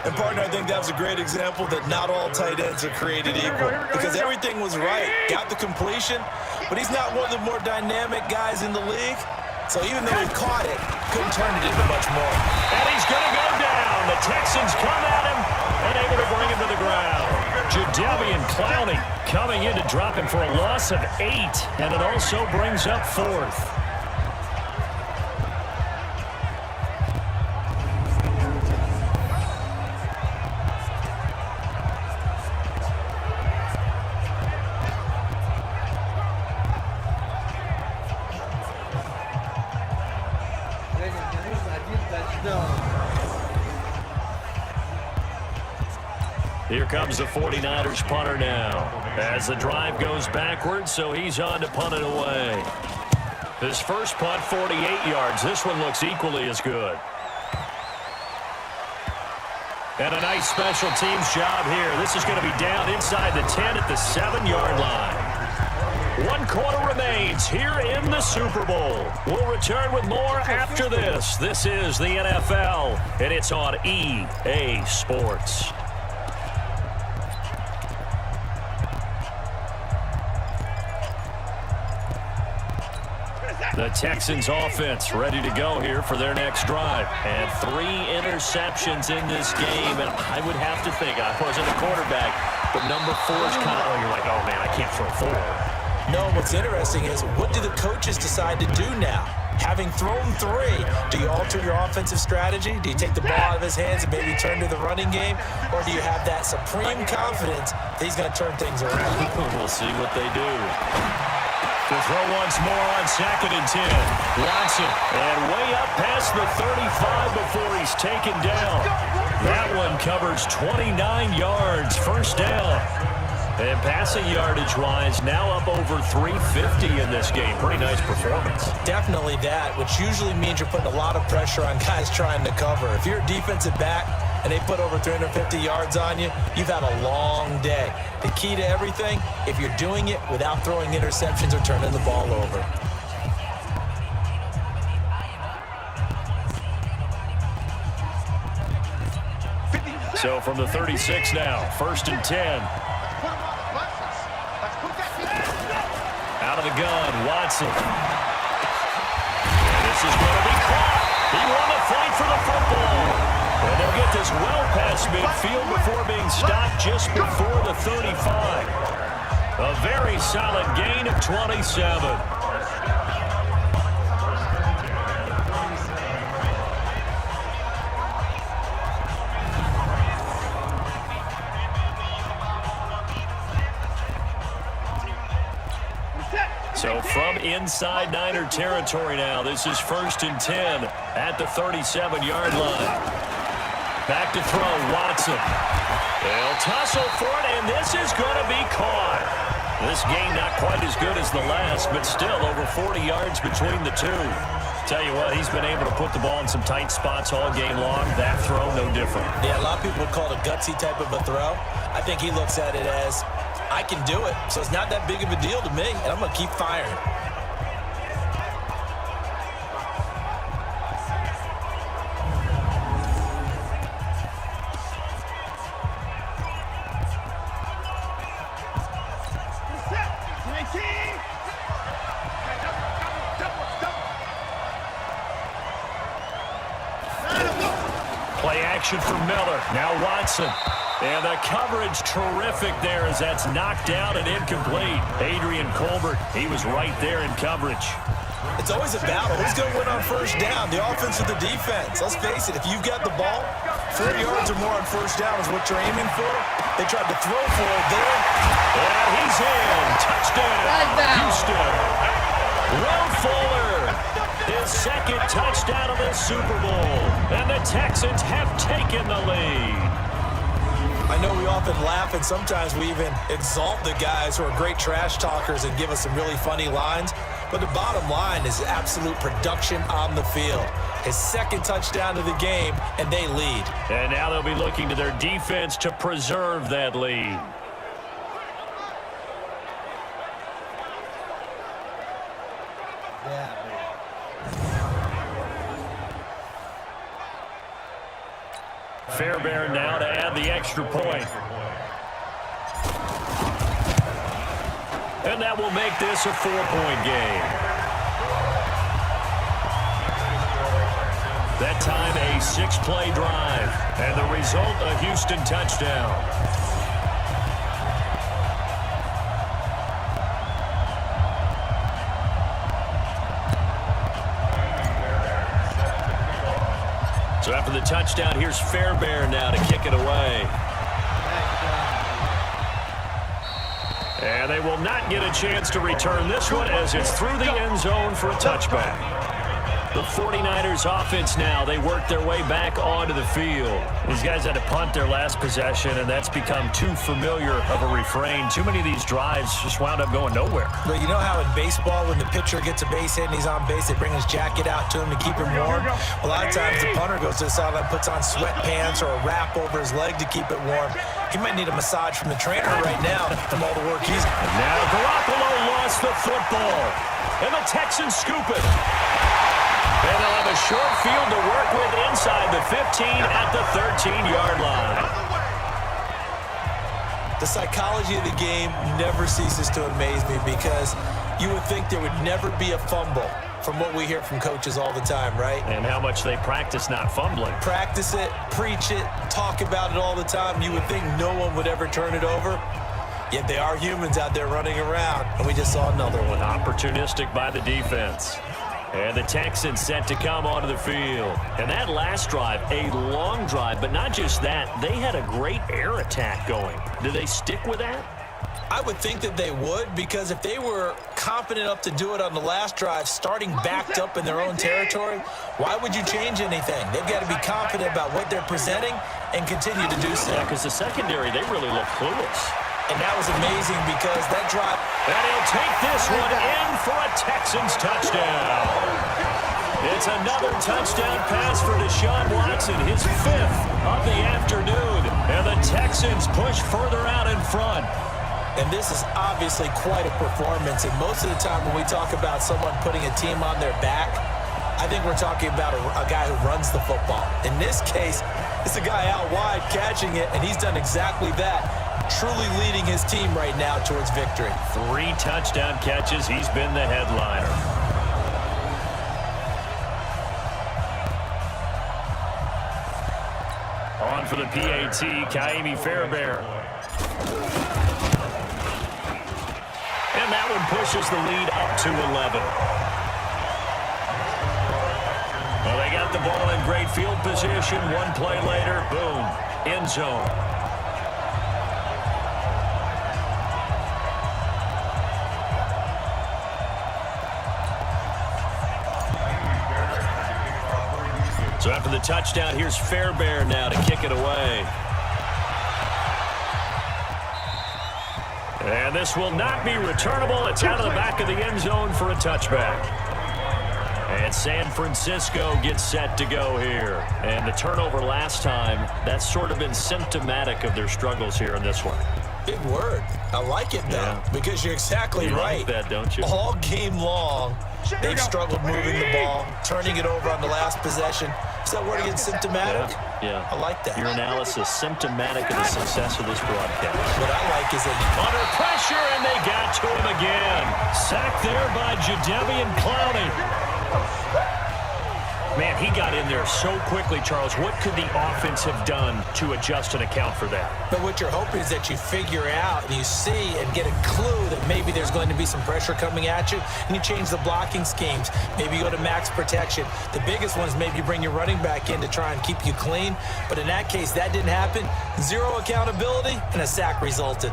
And, partner, I think that was a great example that not all tight ends are created equal. Because everything was right. Got the completion, but he's not one of the more dynamic guys in the league. So even though he caught it, couldn't turn it into much more. And he's going to go down. The Texans come at him and able to bring him to the ground. Jadeveon Clowney coming in to drop him for a loss of 8. And it also brings up 4th. Here comes the 49ers punter now. As the drive goes backwards, so he's on to punt it away. His first punt, 48 yards. This one looks equally as good. And a nice special teams job here. This is going to be down inside the 10 at the 7-yard line. 1 quarter remains here in the Super Bowl. We'll return with more after this. This is the NFL, and it's on EA Sports. The Texans offense ready to go here for their next drive. And 3 interceptions in this game. And I would have to think, I wasn't a quarterback, but number 4 is kind of, you're like, oh man, I can't throw 4. No, what's interesting is what do the coaches decide to do now? Having thrown 3, do you alter your offensive strategy? Do you take the ball out of his hands and maybe turn to the running game? Or do you have that supreme confidence that he's going to turn things around? We'll see what they do. To throw once more on 2nd and 10. Watson, and way up past the 35 before he's taken down. That one covers 29 yards, first down. And passing yardage-wise, now up over 350 in this game. Pretty nice performance. Definitely that, which usually means you're putting a lot of pressure on guys trying to cover. If you're a defensive back and they put over 350 yards on you, you've had a long day. The key to everything, if you're doing it without throwing interceptions or turning the ball over. So from the 36 now, 1st and 10. Out of the gun, Watson. And this is going to be caught. He won the fight for the football. And they'll get this well past midfield before being stopped just before the 35. A very solid gain of 27. So from inside Niner territory now, this is 1st and 10 at the 37-yard line. Back to throw, Watson. They'll tussle for it, and this is going to be caught. This game not quite as good as the last, but still over 40 yards between the two. Tell you what, he's been able to put the ball in some tight spots all game long. That throw, no different. Yeah, a lot of people would call it a gutsy type of a throw. I think he looks at it as, I can do it, so it's not that big of a deal to me, and I'm going to keep firing. Play action for Miller. Now Watson. And the coverage terrific there as that's knocked out and incomplete. Adrian Colbert, he was right there in coverage. It's always a battle. Who's going to win on first down, the offense or the defense? Let's face it, if you've got the ball, 4 yards or more on first down is what you're aiming for. They tried to throw for it there. And he's in. Touchdown, Houston. Will Fuller, his second touchdown of the Super Bowl. And the Texans have taken the lead. I know we often laugh, and sometimes we even exalt the guys who are great trash talkers and give us some really funny lines. But the bottom line is absolute production on the field. His second touchdown of the game, and they lead. And now they'll be looking to their defense to preserve that lead. Yeah. Fairbairn now to add the extra point. And that will make this a 4-point game. That time a 6-play drive. And the result, a Houston touchdown. So after the touchdown, here's Fairbairn now to kick it away. And they will not get a chance to return this one as it's through the end zone for a touchback. The 49ers offense now, they work their way back onto the field. These guys had to punt their last possession, and that's become too familiar of a refrain. Too many of these drives just wound up going nowhere. But you know how in baseball, when the pitcher gets a base hit and he's on base, they bring his jacket out to him to keep him warm? A lot of times the punter goes to the sideline, puts on sweatpants or a wrap over his leg to keep it warm. He might need a massage from the trainer right now from all the work he's done. And now Garoppolo lost the football, and the Texans scoop it. And they'll have a short field to work with inside the 15 at the 13-yard line. The psychology of the game never ceases to amaze me because you would think there would never be a fumble from what we hear from coaches all the time, right? And how much they practice not fumbling. Practice it, preach it, talk about it all the time. You would think no one would ever turn it over. Yet they are humans out there running around, and we just saw another one. Opportunistic by the defense. And the Texans set to come onto the field. And that last drive, a long drive, but not just that. They had a great air attack going. Do they stick with that? I would think that they would, because if they were confident enough to do it on the last drive, starting backed up in their own territory, why would you change anything? They've got to be confident about what they're presenting and continue to do so. Yeah, because the secondary, they really look clueless. And that was amazing because that drive... And he'll take this one in for a Texans touchdown. It's another touchdown pass for Deshaun Watson, his 5th of the afternoon. And the Texans push further out in front. And this is obviously quite a performance. And most of the time when we talk about someone putting a team on their back, I think we're talking about a guy who runs the football. In this case, it's a guy out wide catching it, and he's done exactly that. Truly leading his team right now towards victory. 3 touchdown catches. He's been the headliner. On for the PAT, Kaimi Fairbairn. And that one pushes the lead up to 11. Well, they got the ball in great field position. One play later, boom, end zone. So after the touchdown, here's Fairbairn now to kick it away. And this will not be returnable. It's out of the back of the end zone for a touchback. And San Francisco gets set to go here. And the turnover last time, that's sort of been symptomatic of their struggles here in this one. Big word. I like it, though, because you're exactly right. You like that, don't you? All game long, they've struggled moving the ball, turning it over on the last possession. Is that word again, symptomatic? Yeah. I like that. Your analysis, symptomatic of the success of this broadcast. What I like is that under pressure, and they got to him again. Sacked there by Jadeveon Clowney. Man, he got in there so quickly, Charles. What could the offense have done to adjust and account for that? But what you're hoping is that you figure out and you see and get a clue that maybe there's going to be some pressure coming at you, and you change the blocking schemes. Maybe you go to max protection. The biggest one is maybe you bring your running back in to try and keep you clean. But in that case, that didn't happen. Zero accountability, and a sack resulted.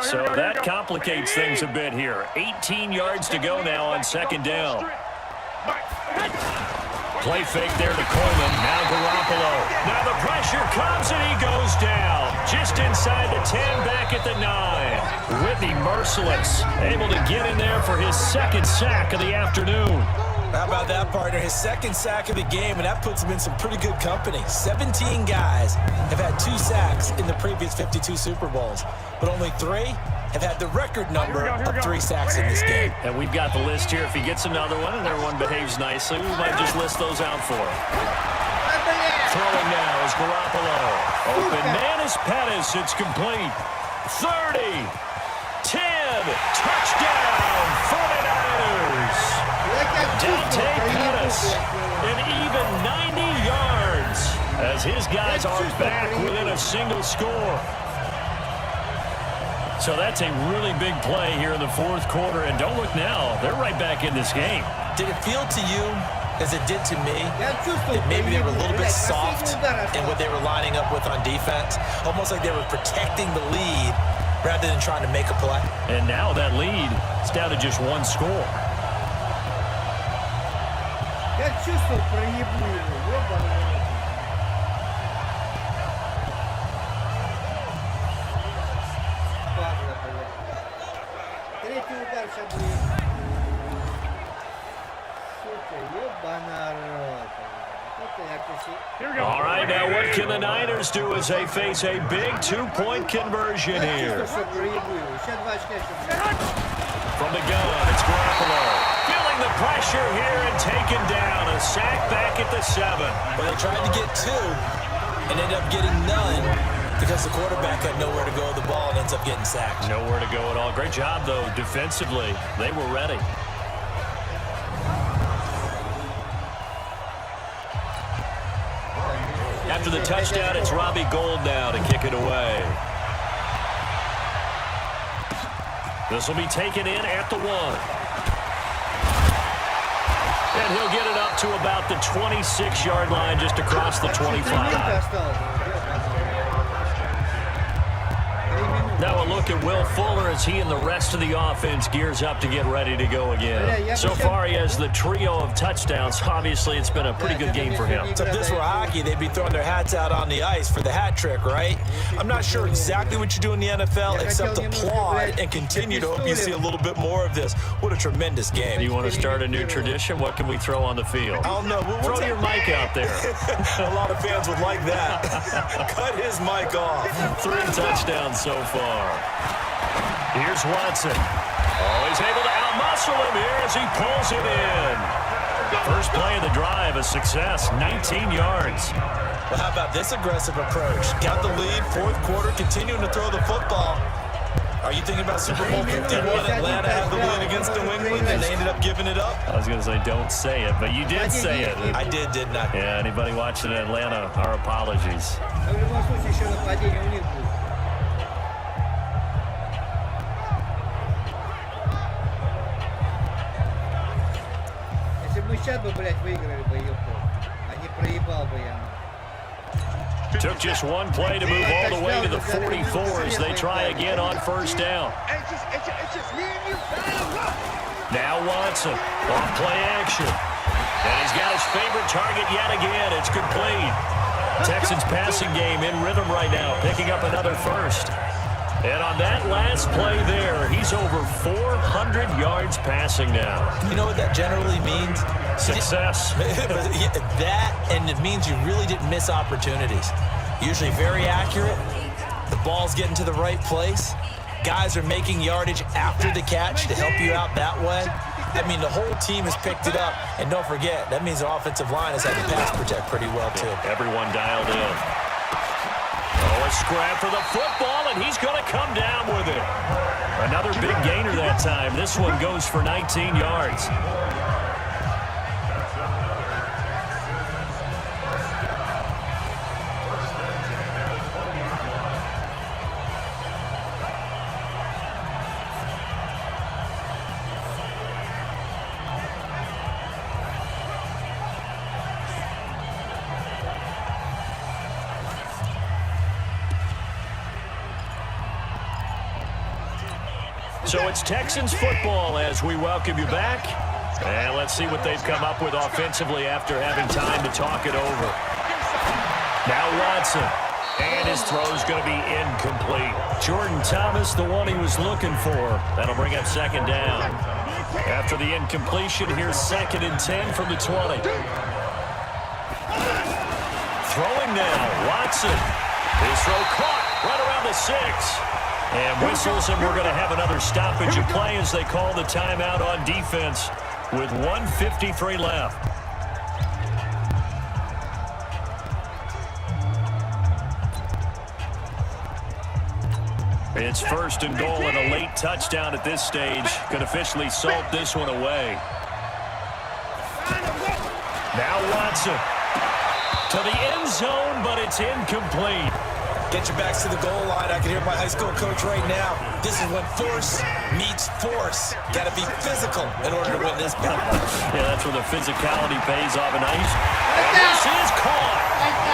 So that complicates things a bit here. 18 yards to go now on second down. Play fake there to Coleman. Now Garoppolo. Now the pressure comes and he goes down. Just inside the 10, back at the 9. Whitney merciless. Able to get in there for his second sack of the afternoon. How about that, partner? His second sack of the game, and that puts him in some pretty good company. 17 guys have had 2 sacks in the previous 52 Super Bowls, but only 3 have had the record number of 3 sacks in this game. And we've got the list here. If he gets another one and everyone behaves nicely, we might just list those out for him. Throwing now is Garoppolo. Open man is Pettis. It's complete. 30. 10. Touchdown. 49ers. Dante Pettis, an even 90 yards as his guys are back within a single score. So that's a really big play here in the fourth quarter. And don't look now, they're right back in this game. Did it feel to you, as it did to me, that maybe they were a little bit soft in what they were lining up with on defense? Almost like they were protecting the lead rather than trying to make a play. And now that lead is down to just 1 score. Я чувствую, проебу его, ёбаный. Падла, блядь. Третий удар сейчас будет. Сука, ёбаный рот. All right, now what can the Niners do as they face a big 2-point conversion here? From the gun, it's Garoppolo. Feeling the pressure here and taken down. A sack back at the 7. Well, they tried to get 2 and ended up getting none because the quarterback had nowhere to go with the ball and ends up getting sacked. Nowhere to go at all. Great job, though, defensively. They were ready. After the touchdown, it's Robbie Gould now to kick it away. This will be taken in at the 1. And he'll get it up to about the 26-yard line, just across the 25. Now a look at Will Fuller as he and the rest of the offense gears up to get ready to go again. So far, he has the trio of touchdowns. Obviously, it's been a pretty good game for him. So if this were hockey, they'd be throwing their hats out on the ice for the hat trick, right? I'm not sure exactly what you do in the NFL except applaud and continue to hope you see a little bit more of this. What a tremendous game. Do you want to start a new tradition? What can we throw on the field? I don't know. Throw your mic out there. A lot of fans would like that. Cut his mic off. 3 touchdowns so far. Here's Watson. Oh, he's able to outmuscle him here as he pulls it in. First play of the drive, a success, 19 yards. Well, how about this aggressive approach? Got the lead, fourth quarter, continuing to throw the football. Are you thinking about Super Bowl 51? Atlanta had the lead against New England, and they ended up giving it up? I was going to say, don't say it, but you did say it. I did, didn't I? Yeah, anybody watching in Atlanta, our apologies. Сейчас бы, блядь, выиграли бы, ёпта. А не проебал бы я. Took just one play to move all the way to the 44 as they try again on first down. Now Watson, off play action. And he's got his favorite target yet again. It's complete. Texans passing game in rhythm right now, picking up another first. And on that last play there, he's over 400 yards passing now. You know what that generally means? Success. That, and it means you really didn't miss opportunities. Usually very accurate. The ball's getting to the right place. Guys are making yardage after the catch to help you out that way. I mean, the whole team has picked it up. And don't forget, that means the offensive line has had to pass protect pretty well, too. Everyone dialed in. Oh, a scrap for the football, and he's going to come down with it. Another big gainer that time. This one goes for 19 yards. So it's Texans football as we welcome you back. And let's see what they've come up with offensively after having time to talk it over. Now Watson. And his throw's going to be incomplete. Jordan Thomas, the one he was looking for. That'll bring up second down. After the incompletion, here's 2nd and 10 from the 20. Throwing now, Watson. His throw caught right around the 6. And whistles, and we're going to have another stoppage of play as they call the timeout on defense with 1:53 left. It's 1st and goal and a late touchdown at this stage could officially salt this one away. Now Watson to the end zone, but it's incomplete. Get your backs to the goal line. I can hear my high school coach right now. This is when force meets force. Got to be physical in order to win this battle. Yeah, that's where the physicality pays off. And this is caught.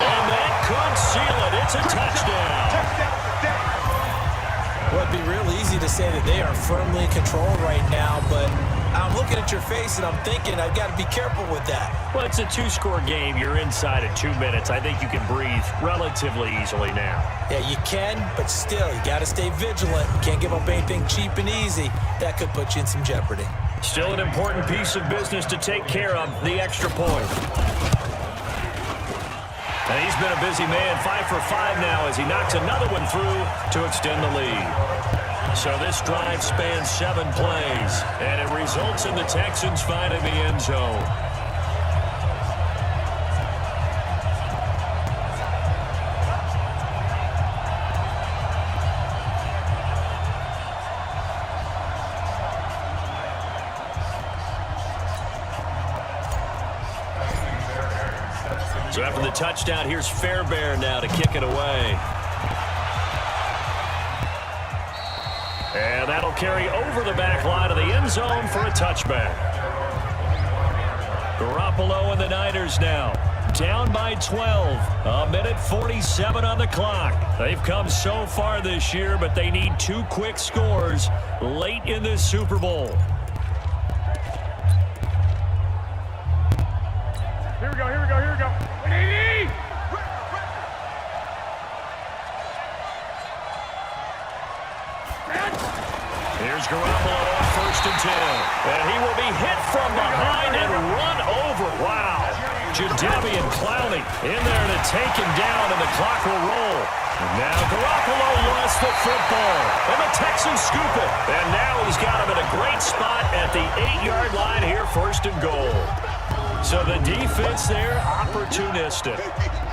And that could seal it. It's a touchdown. Well, it'd be real easy to say that they are firmly in control right now, but I'm looking at your face and I'm thinking I've got to be careful with that. Well, it's a 2-score game. You're inside at 2 minutes. I think you can breathe relatively easily now. Yeah, you can, but still, you got to stay vigilant. You can't give up anything cheap and easy. That could put you in some jeopardy. Still an important piece of business to take care of, the extra point. And he's been a busy man, 5 for 5 now as he knocks another one through to extend the lead. So this drive spans 7 plays, and it results in the Texans finding the end zone. So after the touchdown, here's Fairbairn now to kick it away. And that'll carry over the back line of the end zone for a touchback. Garoppolo and the Niners now down by 12. 1:47 on the clock. They've come so far this year, but they need 2 quick scores late in this Super Bowl. Here we go, here we go, here we go. Here's Garoppolo on 1st and 10. And he will be hit from behind and run over. Wow. Jadeveon Clowney in there to take him down, and the clock will roll. Now Garoppolo lost the football, and the Texans scoop it. And now he's got him in a great spot at the 8-yard line here, 1st and goal. So the defense there, opportunistic.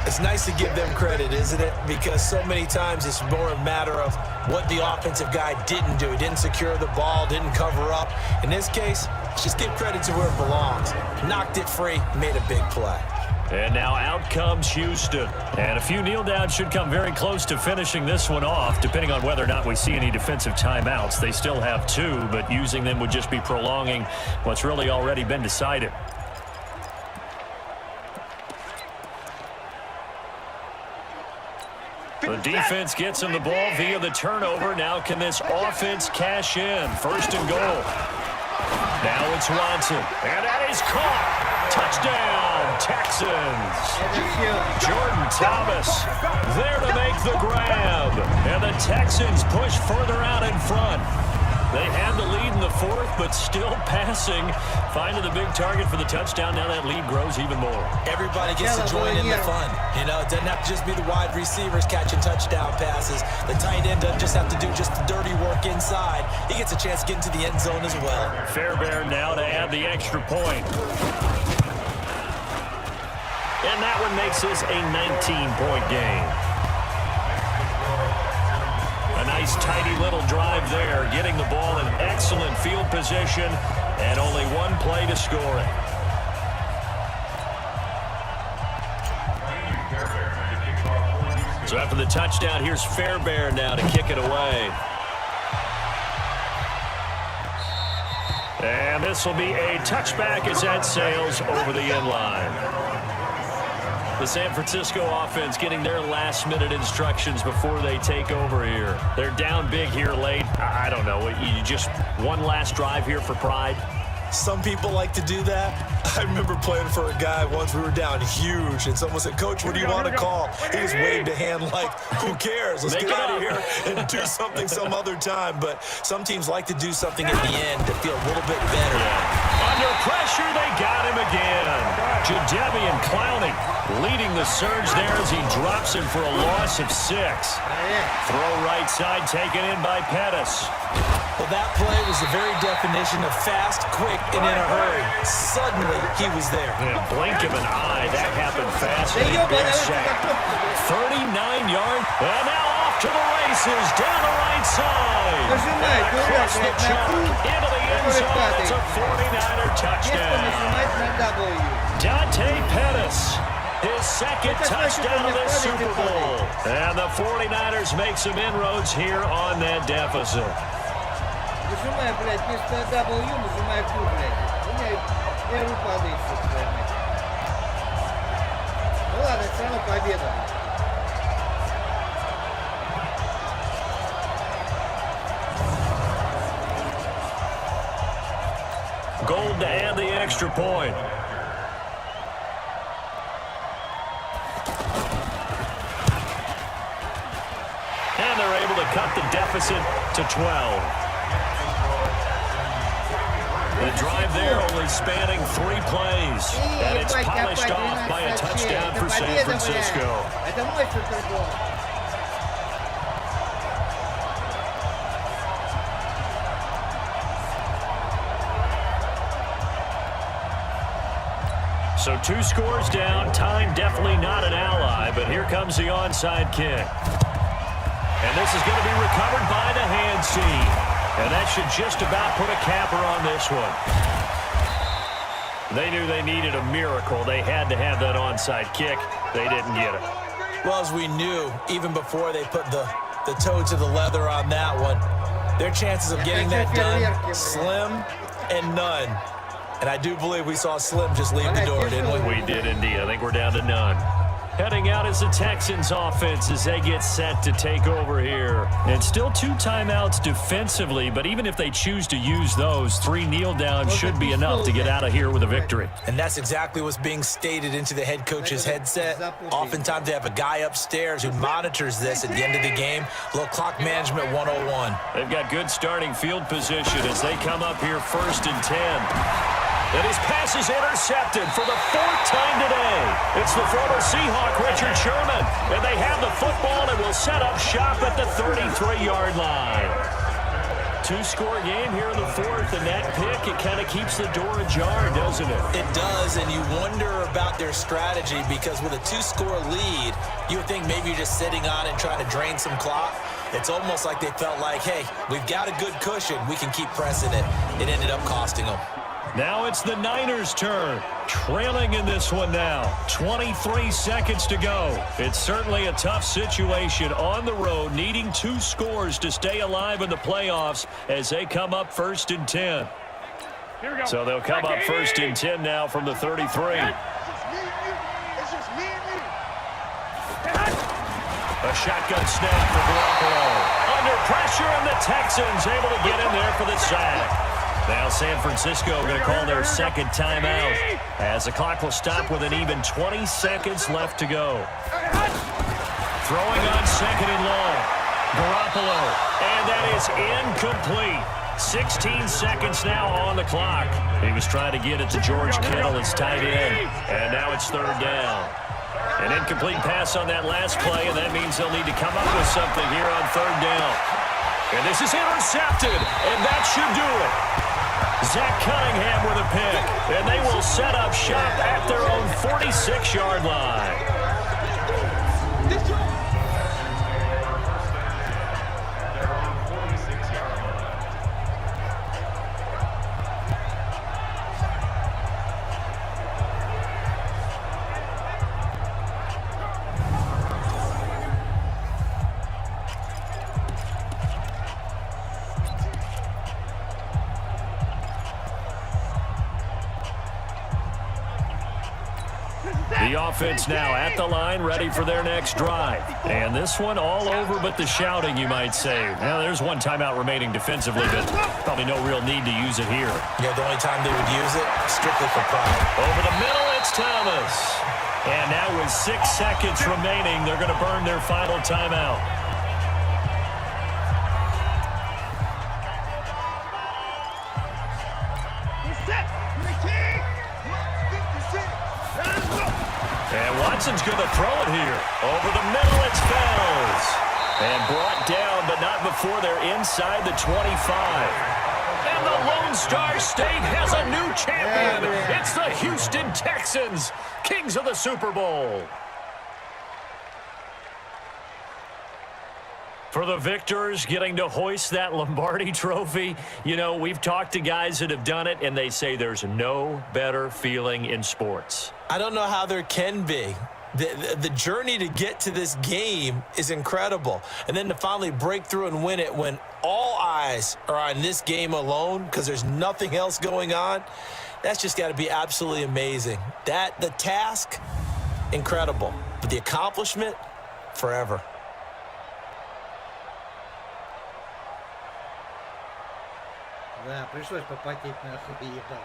It's nice to give them credit, isn't it? Because so many times it's more a matter of what the offensive guy didn't do. He didn't secure the ball, didn't cover up. In this case, let's just give credit to where it belongs. Knocked it free, made a big play. And now out comes Houston. And a few kneel downs should come very close to finishing this one off, depending on whether or not we see any defensive timeouts. They still have 2, but using them would just be prolonging what's really already been decided. The defense gets him the ball via the turnover. Now can this offense cash in? 1st and goal. Now it's Watson. And that is caught. Touchdown, Texans. Jordan Thomas there to make the grab. And the Texans push further out in front. They had the lead in the fourth, but still passing. Finding the big target for the touchdown. Now that lead grows even more. Everybody gets to join in the fun. You know, it doesn't have to just be the wide receivers catching touchdown passes. The tight end doesn't just have to do just the dirty work inside. He gets a chance to get into the end zone as well. Fairbairn now to add the extra point. And that one makes this a 19-point game. A nice, tidy little drive there, getting the ball in excellent field position, and only one play to score it. So after the touchdown, here's Fairbairn now to kick it away. And this will be a touchback as that sails over the end line. The San Francisco offense getting their last-minute instructions before they take over here. They're down big here late. I don't know. You just one last drive here for pride? Some people like to do that. I remember playing for a guy once. We were down huge, and someone said, "Coach, what do you want to call?" He just waved a hand like, "Who cares? Let's get out of here and do something some other time." But some teams like to do something at the end to feel a little bit better. Under pressure, they got him again. Jadeveon Clowney leading the surge there as he drops him for a loss of 6. Throw right side taken in by Pettis. Well, that play was the very definition of fast, quick, and in a hurry. Suddenly, he was there. In a blink of an eye, that happened fast. And a big sack. 39 yards, and now off to the races down the right side. Across the chunk, into the end zone. It's a 49er touchdown. Dante Pettis. His second touchdown of this Super Bowl. And the 49ers make some inroads here on that deficit. Нажимай, блядь, вместо W нажимай Q, блядь. У меня первый падает, блядь. Ну ладно, все равно победа. Gold to add the extra point. And they're able to cut the deficit to 12. The drive there only spanning 3 plays. And it's polished off by a touchdown for San Francisco. So 2 scores down. Time definitely not an ally, but here comes the onside kick. And this is going to be recovered by the hands team. And that should just about put a capper on this one. They knew they needed a miracle. They had to have that onside kick. They didn't get it. Well, as we knew, even before they put the toe to the leather on that one, their chances of getting that done, slim and none. And I do believe we saw Slim just leave the door, didn't we? We did indeed. I think we're down to none. Heading out is the Texans offense as they get set to take over here. And still 2 timeouts defensively, but even if they choose to use those, 3 kneel downs should be enough to get out of here with a victory. And that's exactly what's being stated into the head coach's headset. Oftentimes they have a guy upstairs who monitors this at the end of the game. A little clock management 101. They've got good starting field position as they come up here 1st and 10. And his pass is intercepted for the 4th time today. It's the former Seahawk, Richard Sherman. And they have the football and will set up shop at the 33-yard line. 2-score game here in the 4th, and that pick, it kind of keeps the door ajar, doesn't it? It does, and you wonder about their strategy because with a 2-score lead, you would think maybe you're just sitting on and trying to drain some clock. It's almost like they felt like, hey, we've got a good cushion. We can keep pressing it. It ended up costing them. Now it's the Niners' turn. Trailing in this one now. 23 seconds to go. It's certainly a tough situation on the road, needing 2 scores to stay alive in the playoffs as they come up 1st and 10. Here we go. So they'll come up 1st and 10 now from the 33. It's just me and you. A shotgun snap for Garoppolo. Under pressure, and the Texans able to get in there for the sack. Now San Francisco going to call their 2nd timeout as the clock will stop with an even 20 seconds left to go. Throwing on 2nd and long. Garoppolo, and that is incomplete. 16 seconds now on the clock. He was trying to get it to George Kittle as tight end, and now it's third down. An incomplete pass on that last play, and that means they'll need to come up with something here on third down. And this is intercepted, and that should do it. Zach Cunningham with a pick, and they will set up shop at their own 46-yard line. The offense now at the line, ready for their next drive. And this one all over but the shouting, you might say. Now, there's one timeout remaining defensively, but probably no real need to use it here. Yeah, the only time they would use it, strictly for pride. Over the middle, it's Thomas. And now with 6 seconds remaining, they're going to burn their final timeout. And Watson's going to throw it here. Over the middle, it's Fells. And brought down, but not before they're inside the 25. And the Lone Star State has a new champion. It's the Houston Texans, kings of the Super Bowl. For the victors, getting to hoist that Lombardi trophy, you know, we've talked to guys that have done it, and they say there's no better feeling in sports. I don't know how there can be. The journey to get to this game is incredible. And then to finally break through and win it when all eyes are on this game alone because there's nothing else going on, that's just got to be absolutely amazing. The task, incredible. But the accomplishment, forever. Да, пришлось попотеть нахуй и ебать.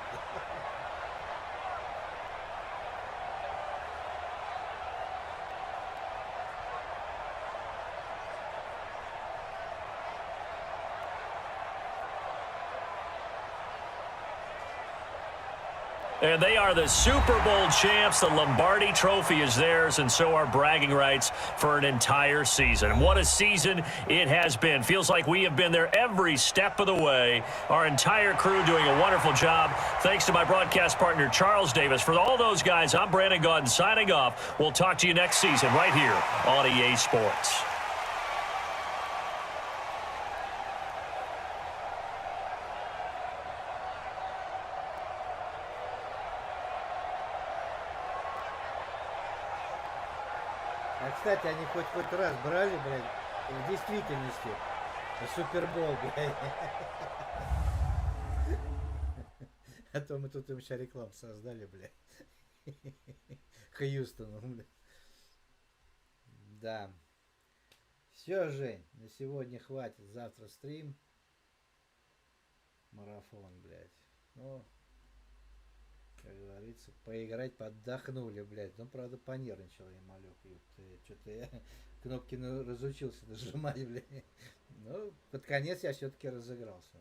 And they are the Super Bowl champs. The Lombardi trophy is theirs, and so are bragging rights for an entire season. What a season it has been. Feels like we have been there every step of the way. Our entire crew doing a wonderful job. Thanks to my broadcast partner, Charles Davis. For all those guys, I'm Brandon Gaudin signing off. We'll talk to you next season right here on EA Sports. А, кстати, они хоть раз брали, блядь, в действительности Супербол, блядь. А то мы тут им сейчас рекламу создали, блядь. Хьюстону, блядь. Да. Все, Жень, на сегодня хватит. Завтра стрим. Марафон, блядь. Ну, как говорится, поиграть поддохнули, блядь. Ну, правда, понервничал я, малек. Что-то я кнопки разучился нажимать, блядь. Ну, под конец я все-таки разыгрался.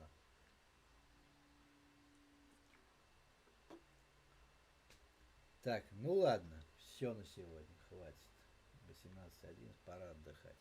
Так, ну ладно. Все на сегодня. Хватит. 18:11, пора отдыхать.